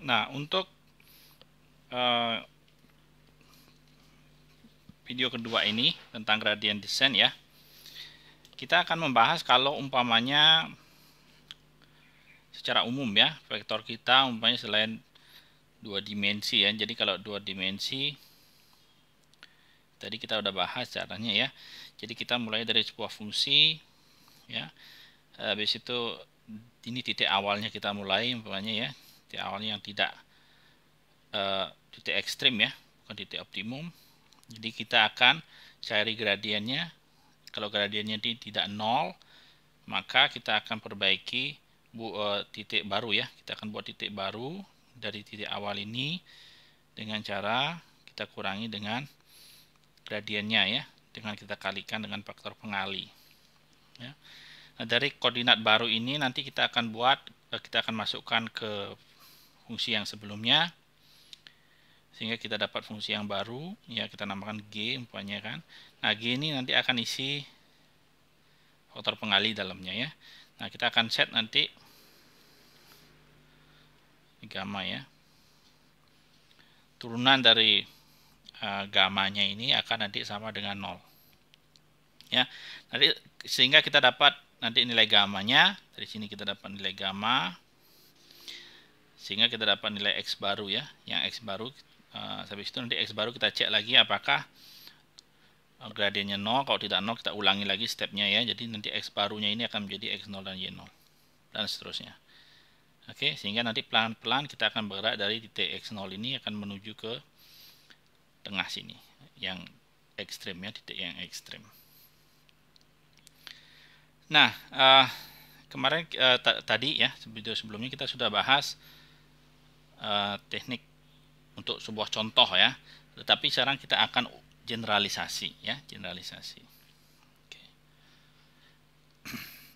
Nah, untuk video kedua ini tentang gradient descent ya, kita akan membahas kalau umpamanya secara umum ya, vektor kita umpamanya selain dua dimensi ya. Jadi kalau dua dimensi tadi kita udah bahas caranya ya. Jadi kita mulai dari sebuah fungsi ya. Habis itu ini titik awalnya kita mulai umpamanya ya. Titik awalnya yang tidak titik ekstrim ya, bukan titik optimum. Jadi kita akan cari gradiennya. Kalau gradiennya tidak nol, maka kita akan perbaiki titik baru ya. Kita akan buat titik baru dari titik awal ini dengan cara kita kurangi dengan gradiennya ya, dengan kita kalikan dengan faktor pengali ya. Nah, dari koordinat baru ini nanti kita akan masukkan ke fungsi yang sebelumnya sehingga kita dapat fungsi yang baru ya, kita namakan G umpamanya kan. Nah, G ini nanti akan isi faktor pengali dalamnya ya. Nah, kita akan set nanti gamma ya. Turunan dari gamanya ini akan nanti sama dengan 0 ya. Nanti sehingga kita dapat nanti nilai gamanya. Dari sini kita dapat nilai gamma sehingga kita dapat nilai X baru ya. Yang X baru habis itu nanti X baru kita cek lagi apakah gradiennya 0. Kalau tidak 0 kita ulangi lagi stepnya ya. Jadi nanti X barunya ini akan menjadi X0 dan Y0 dan seterusnya. Oke, sehingga nanti pelan-pelan kita akan bergerak dari titik X0 ini akan menuju ke tengah sini yang ekstrim ya, titik yang ekstrim. Nah, kemarin tadi ya, video sebelumnya kita sudah bahas teknik untuk sebuah contoh ya. Tetapi sekarang kita akan generalisasi ya, generalisasi. Oke.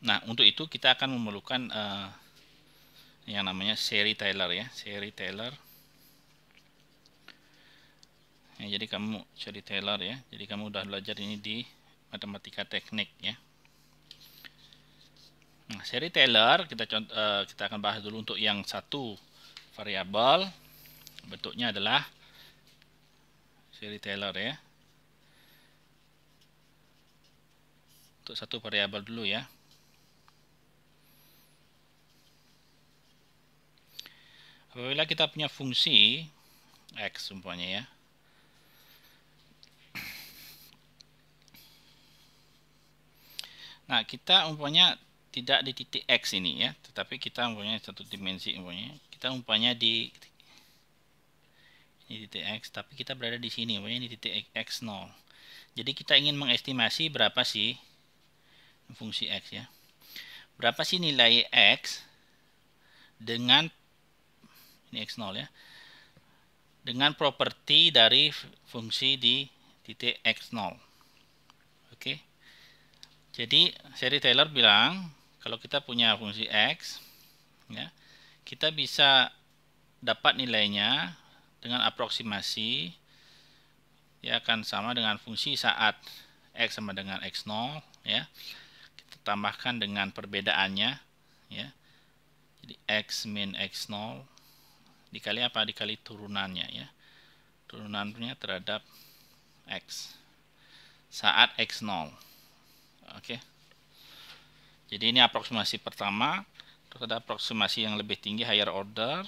Nah, untuk itu kita akan memerlukan yang namanya seri Taylor ya, seri Taylor. Ya, jadi kamu seri Taylor ya. Jadi kamu udah belajar ini di matematika teknik ya. Nah, seri Taylor kita akan bahas dulu untuk yang satu variabel. Bentuknya adalah seri Taylor ya. Untuk satu variabel dulu ya. Apabila kita punya fungsi X umpamanya ya. Nah, kita umpamanya tidak di titik X ini ya, tetapi kita umpamanya satu dimensi umpamanya. Kita umpamanya di ini titik X, tapi kita berada di sini umpamanya ini titik X0. Jadi kita ingin mengestimasi berapa sih fungsi X ya. Berapa sih nilai X dengan ini X0 ya. Dengan properti dari fungsi di titik X0. Oke. Jadi seri Taylor bilang kalau kita punya fungsi X ya, kita bisa dapat nilainya dengan aproksimasi ya akan sama dengan fungsi saat X sama dengan X0 ya. Kita tambahkan dengan perbedaannya ya. Jadi X min X0 dikali apa? Dikali turunannya ya. Turunannya terhadap X saat X0. Oke. Jadi ini aproksimasi pertama. Terus ada aproksimasi yang lebih tinggi, higher order.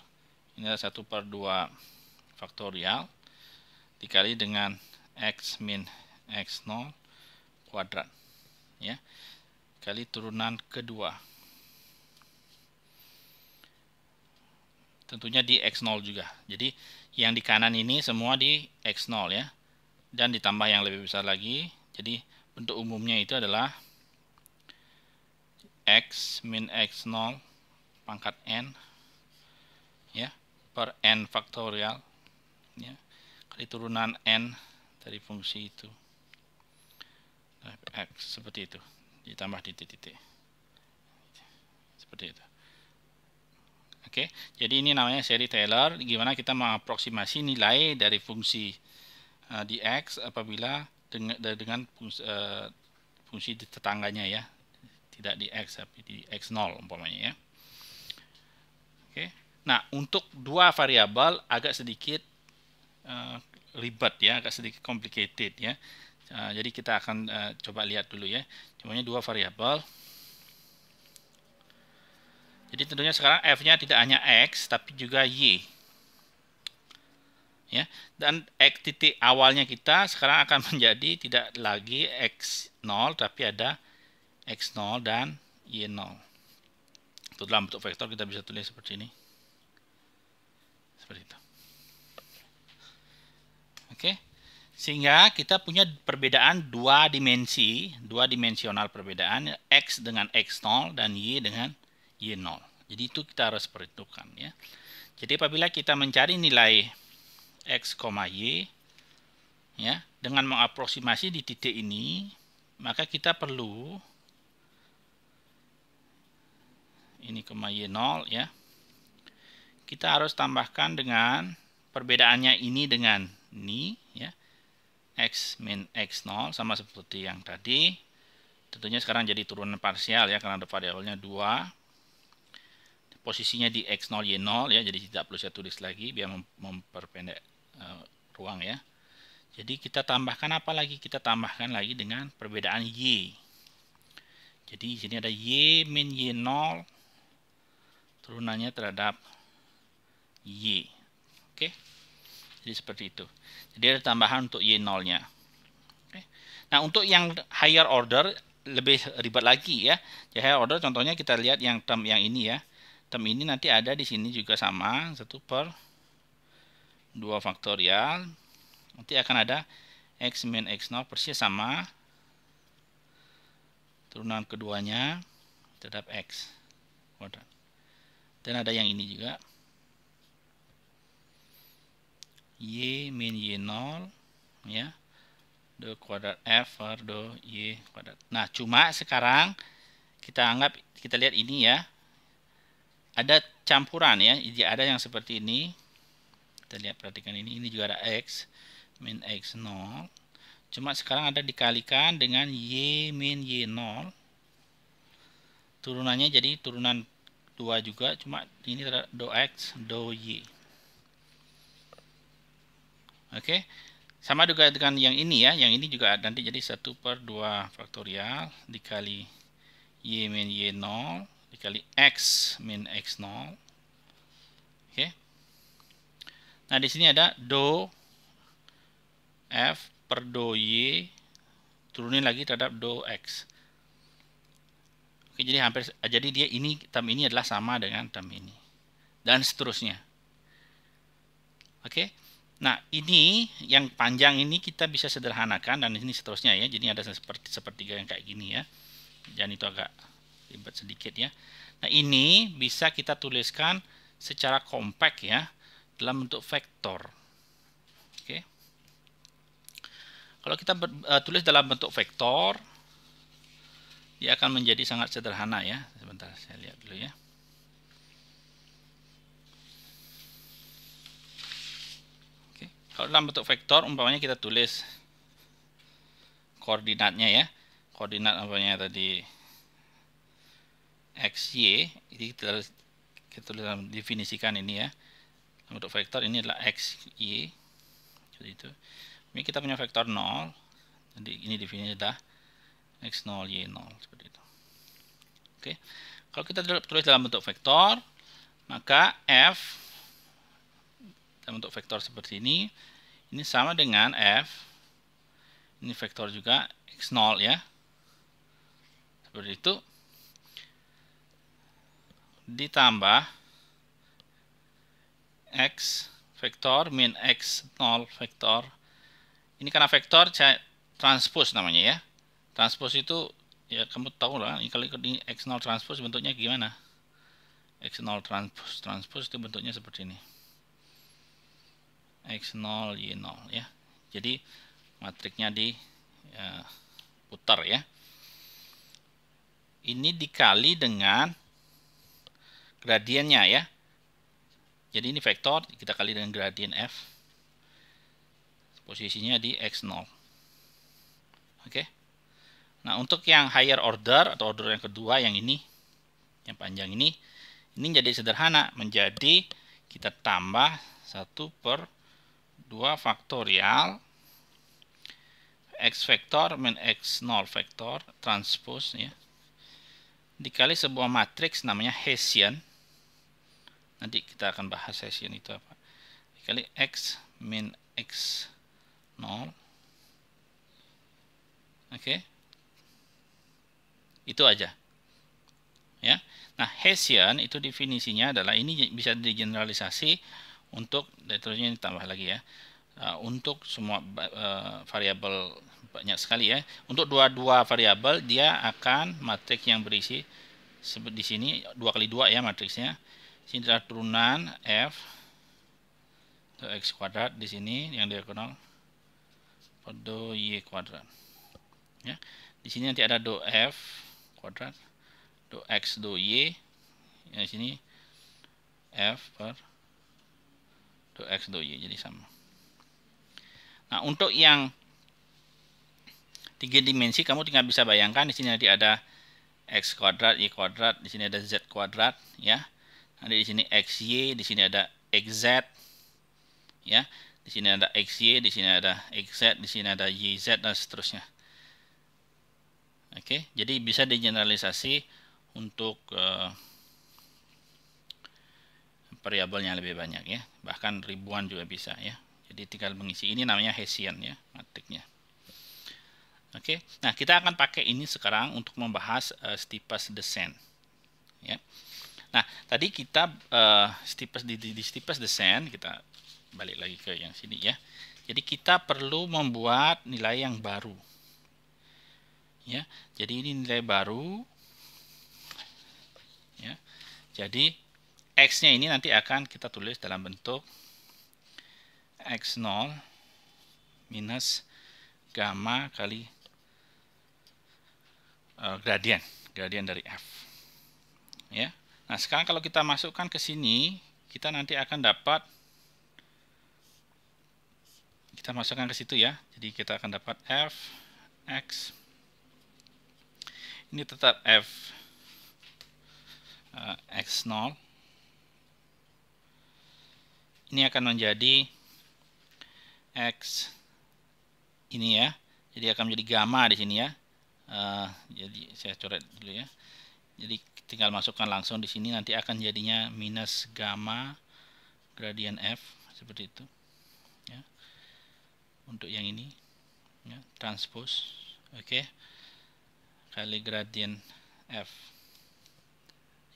Ini adalah 1/2 faktorial dikali dengan X min X0 kuadrat ya. Kali turunan kedua. Tentunya di X0 juga. Jadi yang di kanan ini semua di X0 ya. Dan ditambah yang lebih besar lagi. Jadi bentuk umumnya itu adalah X min X0 pangkat N ya, per N faktorial ya, kali turunan N dari fungsi itu. X seperti itu. Ditambah titik-titik. Seperti itu. Oke, jadi ini namanya seri Taylor. Gimana kita mengaproksimasi nilai dari fungsi di X apabila dengan fungsi di tetangganya ya, tidak di X tapi di X0 umpamanya ya. Oke, Nah, untuk dua variabel agak sedikit ribet ya, agak sedikit complicated ya. Jadi kita akan coba lihat dulu ya. Cumanya dua variabel. Jadi tentunya sekarang f-nya tidak hanya x tapi juga y. Ya, dan x titik awalnya kita sekarang akan menjadi tidak lagi x0 tapi ada x0 dan y0. Itu dalam bentuk vektor kita bisa tulis seperti ini. Seperti itu. Oke. Sehingga kita punya perbedaan dua dimensional perbedaan x dengan x0 dan y dengan y0. Jadi itu kita harus perhitungkan ya. Jadi apabila kita mencari nilai x, y ya, dengan mengaproksimasi di titik ini, maka kita perlu ini, y0 ya. Kita harus tambahkan dengan perbedaannya ini dengan ini ya. X min x0 sama seperti yang tadi. Tentunya sekarang jadi turunan parsial ya, karena ada variabelnya 2. Posisinya di x0 y0 ya, jadi tidak perlu saya tulis lagi biar memperpendek ruang ya. Jadi kita tambahkan apa lagi? Kita tambahkan lagi dengan perbedaan y. Jadi di sini ada y min y0 turunannya terhadap y. Oke. Jadi seperti itu. Jadi ada tambahan untuk y0-nya. Oke. Nah, untuk yang higher order lebih ribet lagi ya. Di higher order contohnya kita lihat yang term yang ini ya. Term ini nanti ada di sini juga sama 1/2 faktorial. Nanti akan ada x min x0 persis sama turunan keduanya terhadap x kuadrat. Dan ada yang ini juga y min y0 ya, do kuadrat f per do y kuadrat. Nah, cuma sekarang kita lihat ini ya. Ada campuran ya, jadi ada yang seperti ini. Kita lihat, perhatikan ini juga ada x min x0. Cuma sekarang ada dikalikan dengan y min y0. Turunannya jadi turunan 2 juga, cuma ini terhadap do x, do y. Oke. Sama juga dengan yang ini ya, yang ini juga nanti jadi 1/2 faktorial dikali y min y0 dikali x min x0. Oke. Nah, di sini ada do f per do y turunin lagi terhadap do x. Oke, jadi dia ini term ini adalah sama dengan term ini. Dan seterusnya. Oke. Nah, ini yang panjang ini kita bisa sederhanakan dan ini seterusnya ya. Jadi ada sepertiga yang kayak gini ya. Dan itu agak ribet sedikit ya. Nah, ini bisa kita tuliskan secara kompak ya dalam bentuk vektor. Oke. Kalau kita tulis dalam bentuk vektor, dia akan menjadi sangat sederhana ya. Sebentar, saya lihat dulu ya. Oke. Kalau dalam bentuk vektor, umpamanya kita tulis koordinatnya ya. Koordinat umpamanya tadi xy, jadi kita tulis dalam definisikan ini ya. Untuk vektor ini adalah xy, seperti itu. Ini kita punya vektor 0, jadi ini definisinya adalah x0 y0 seperti itu. Oke, kalau kita tulis dalam bentuk vektor, maka f dalam bentuk vektor seperti ini sama dengan f, ini vektor juga x0 ya, seperti itu, ditambah x vektor min x0 vektor. Ini karena vektor saya transpose namanya ya. Transpose itu ya kamu tahu lah, kalau ini x0 transpose bentuknya gimana? X0 transpose itu bentuknya seperti ini. X0 Y0 ya. Jadi matriknya diputar ya. Ini dikali dengan gradiennya ya. Jadi ini vektor, kita kali dengan gradien f. Posisinya di x0. Oke. Nah, untuk yang higher order atau order yang kedua yang ini, yang panjang ini jadi sederhana menjadi kita tambah 1/2 faktorial X vektor min X0 vektor transpose ya, dikali sebuah matriks namanya Hessian. Nanti kita akan bahas Hessian itu apa. Dikali X min X0. Oke. Itu aja. Ya. Nah, Hessian itu definisinya adalah, ini bisa digeneralisasi untuk, terusnya ditambah lagi ya. Untuk semua variabel banyak sekali ya. Untuk dua variabel dia akan matriks yang berisi seperti di sini 2 kali 2 ya matriksnya. Sini adalah turunan F atau X kuadrat, di sini yang diagonal do Y kuadrat. Ya. Di sini nanti ada do F kuadrat, do X, do Y. Yang sini F per do X, do Y, jadi sama. Nah, untuk yang 3 dimensi kamu tinggal bisa bayangkan di sini nanti ada X kuadrat, Y kuadrat, di sini ada Z kuadrat ya. Nanti di sini XY, di sini ada XZ ya. Di sini ada XY, di sini ada XZ, di sini ada YZ dan seterusnya. Oke, jadi bisa digeneralisasi untuk variabelnya lebih banyak ya, bahkan ribuan juga bisa ya. Jadi tinggal mengisi, ini namanya Hessian ya matriknya. Oke, nah kita akan pakai ini sekarang untuk membahas steepest descent ya. Nah tadi kita di steepest descent, kita balik lagi ke yang sini ya. Jadi kita perlu membuat nilai yang baru ya. Jadi ini nilai baru ya. Jadi X-nya ini nanti akan kita tulis dalam bentuk X0 minus gamma kali gradien dari F ya. Nah sekarang kalau kita masukkan ke sini, kita nanti akan dapat, kita masukkan ke situ ya. Jadi kita akan dapat F X, ini tetap F X0, ini akan menjadi X ini ya. Jadi akan menjadi gamma di sini ya. Jadi saya coret dulu ya. Jadi tinggal masukkan langsung di sini, nanti akan jadinya minus gamma gradien F seperti itu ya. Untuk yang ini ya, transpose oke, kali gradien F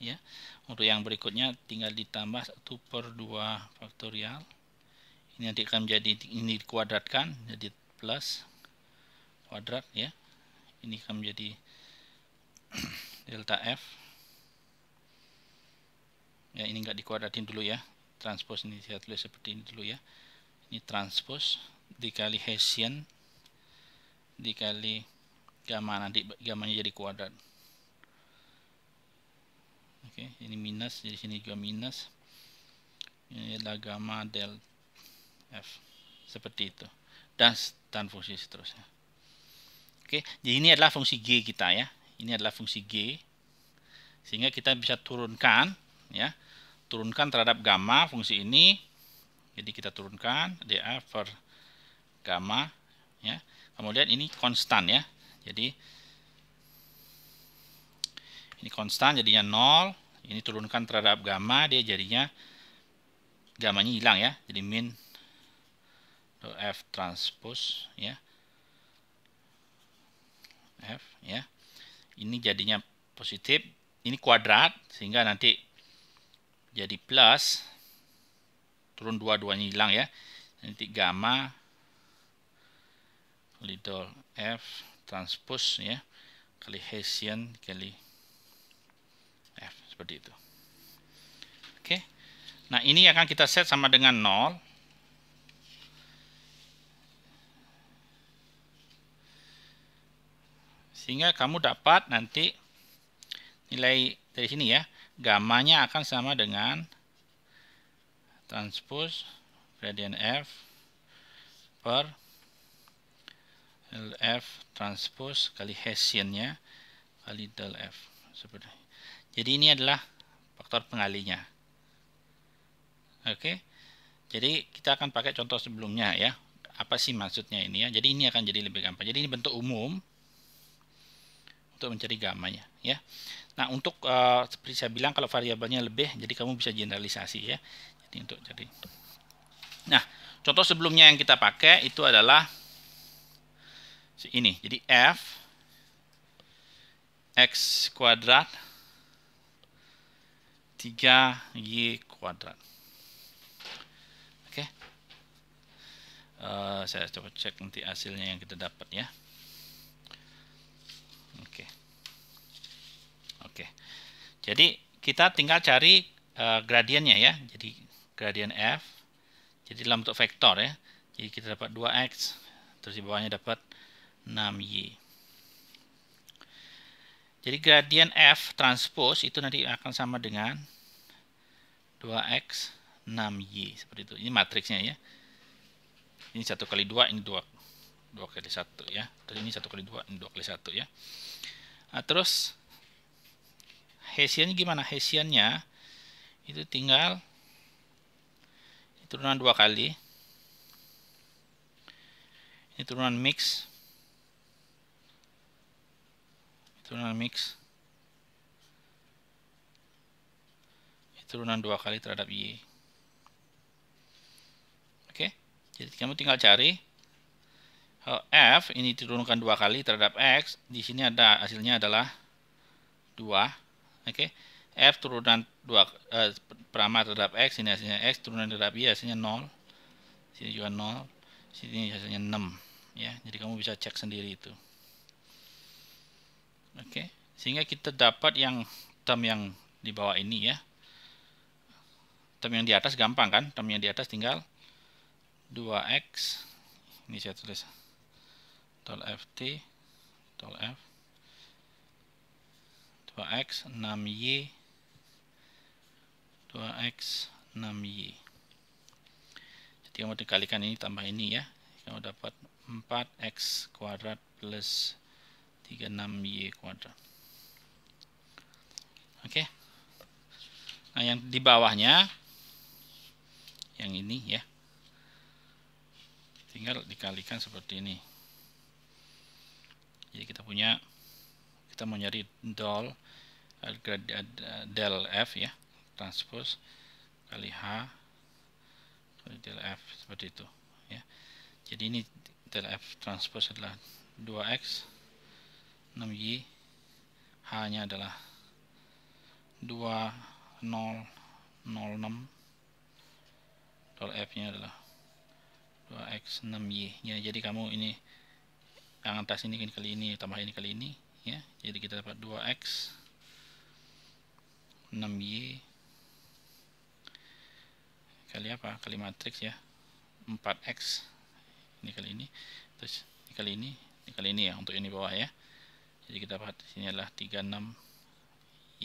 ya. Untuk yang berikutnya tinggal ditambah 1/2 faktorial. Ini nanti akan menjadi, ini dikuadratkan jadi plus kuadrat ya. Ini akan menjadi delta F ya. Ini enggak dikuadratin dulu ya, transpose ini saya tulis seperti ini dulu ya. Ini transpose dikali Hessian dikali gamma, nanti gammanya jadi kuadrat. Oke, ini minus, jadi sini juga minus. Ini adalah gamma del F seperti itu, dan fungsi seterusnya. Oke, jadi ini adalah fungsi G kita ya. Ini adalah fungsi G, sehingga kita bisa turunkan ya, turunkan terhadap gamma fungsi ini. Jadi kita turunkan dA per gamma ya. Kemudian ini konstan ya. Jadi ini konstan jadinya 0. Ini turunkan terhadap gamma, dia jadinya gammanya hilang ya. Jadi min do F transpose ya. F ya. Ini jadinya positif, ini kuadrat sehingga nanti jadi plus, turun dua-duanya hilang ya. Nanti gamma kali do F transpose ya, kali Hessian kali F seperti itu. Oke. Nah, ini akan kita set sama dengan 0. Sehingga kamu dapat nanti nilai dari sini ya, gammanya akan sama dengan transpose gradien F per del F transpose kali Hessian-nya kali del F seperti ini. Jadi ini adalah faktor pengalinya. Oke. Jadi kita akan pakai contoh sebelumnya ya. Apa sih maksudnya ini ya? Jadi ini akan jadi lebih gampang. Jadi ini bentuk umum untuk mencari gamanya ya. Nah, untuk seperti saya bilang kalau variabelnya lebih, jadi kamu bisa generalisasi ya. Jadi untuk jadi. Nah, contoh sebelumnya yang kita pakai itu adalah ini. Jadi f x kuadrat 3y kuadrat. Oke. Saya coba cek nanti hasilnya yang kita dapat ya. Oke. Oke. Jadi kita tinggal cari gradiennya ya. Jadi gradien f. Jadi dalam bentuk vektor ya. Jadi kita dapat 2x, terus di bawahnya dapat 6y. Jadi gradien f transpose itu nanti akan sama dengan 2x 6y seperti itu. Ini matriksnya ya. Ini 1 kali 2, ini 2 kali 1 ya. Terus ini 1 kali 2, ini 2 kali 1 ya. Nah, terus Hessiannya gimana? Hessiannya itu tinggal turunan 2 kali. Ini turunan mix. Turunan mix. Ini turunan 2 kali terhadap y. Oke. Jadi kamu tinggal cari f ini diturunkan 2 kali terhadap x. Di sini ada hasilnya adalah 2. Oke. F turunan 2 perama terhadap x, ini hasilnya x, turunan terhadap y hasilnya 0. Sini juga 0. Sini hasilnya 6 ya. Jadi kamu bisa cek sendiri itu. Oke. Sehingga kita dapat yang term yang di bawah ini ya. Term yang di atas gampang kan? Term yang di atas tinggal 2x. Ini saya tulis tol ft tol f 2x 6y 2x 6y. Jadi kamu dikalikan ini tambah ini ya. Kamu dapat 4x kuadrat plus 36y kuadrat. Oke. Nah, yang di bawahnya yang ini ya. Tinggal dikalikan seperti ini. Jadi kita mau nyari del f ya, transpose kali h kali del f seperti itu ya. Jadi ini del f transpose adalah 2x 6y, h-nya adalah 2006, del f-nya adalah 2x 6y ya. Jadi kamu ini yang atas ini kali ini tambah ini kali ini ya. Jadi kita dapat 2x 6y kali apa? Kali matriks ya. 4x ini kali ini, terus ini kali ini ya untuk ini bawah ya. Jadi kita dapat sini adalah 36y.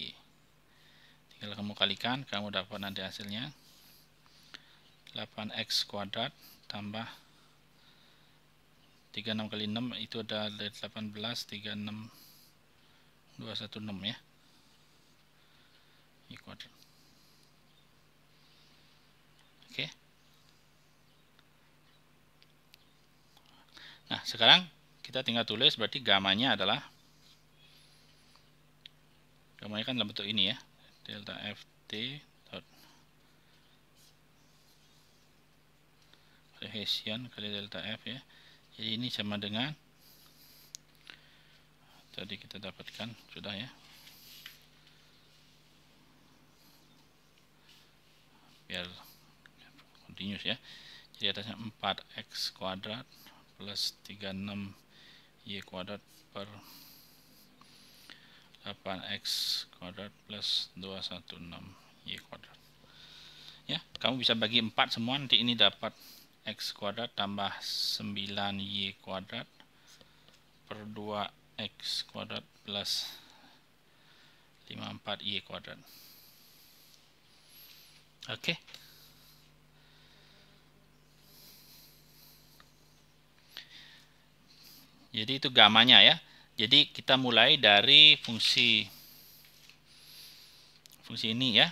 Tinggal kamu kalikan, kamu dapat nanti hasilnya 8x kuadrat tambah 36 kali 6 itu ada 18, 36, 216 ya. Y kuadrat. Oke. Nah, sekarang kita tinggal tulis berarti gamanya adalah kan dalam bentuk ini ya. Delta ft dot Hessian kali delta f ya. Jadi ini sama dengan tadi kita dapatkan sudah ya. Biar continuous ya. Jadi atasnya 4x kuadrat plus 36y kuadrat per 8x kuadrat plus 216y kuadrat. Ya, kamu bisa bagi 4 semua, nanti ini dapat x kuadrat tambah 9y kuadrat per 2x kuadrat plus 54y kuadrat. Oke. Jadi itu gamanya ya. Jadi kita mulai dari fungsi ini ya.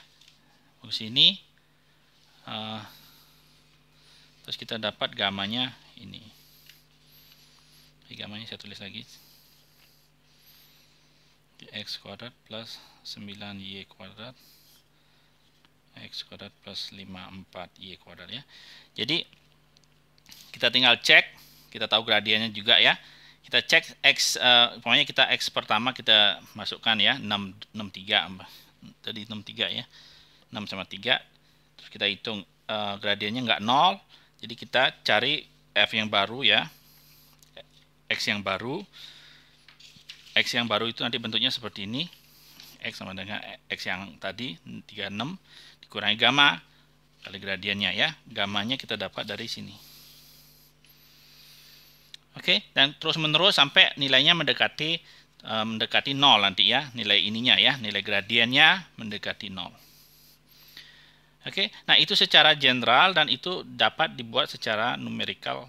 Fungsi ini terus kita dapat gamanya ini. Gamanya saya tulis lagi, x kuadrat plus 9y kuadrat x kuadrat plus 54y kuadrat ya. Jadi kita tinggal cek, kita tahu gradiennya juga ya. Kita cek x, pokoknya kita x pertama kita masukkan ya, 63 tadi 63 ya, 6 sama 3. Terus kita hitung gradiennya nggak 0, jadi kita cari f yang baru ya, x yang baru. X yang baru itu nanti bentuknya seperti ini, x sama dengan x yang tadi 36 dikurangi gamma kali gradiennya ya. Gammanya kita dapat dari sini. Oke, dan terus menerus sampai nilainya mendekati 0 nanti ya, nilai ininya ya, nilai gradiennya mendekati 0. Oke, nah itu secara general, dan itu dapat dibuat secara numerikal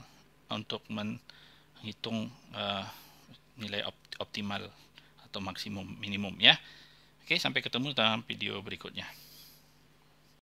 untuk menghitung nilai optimal atau maksimum minimum ya. Oke, sampai ketemu dalam video berikutnya.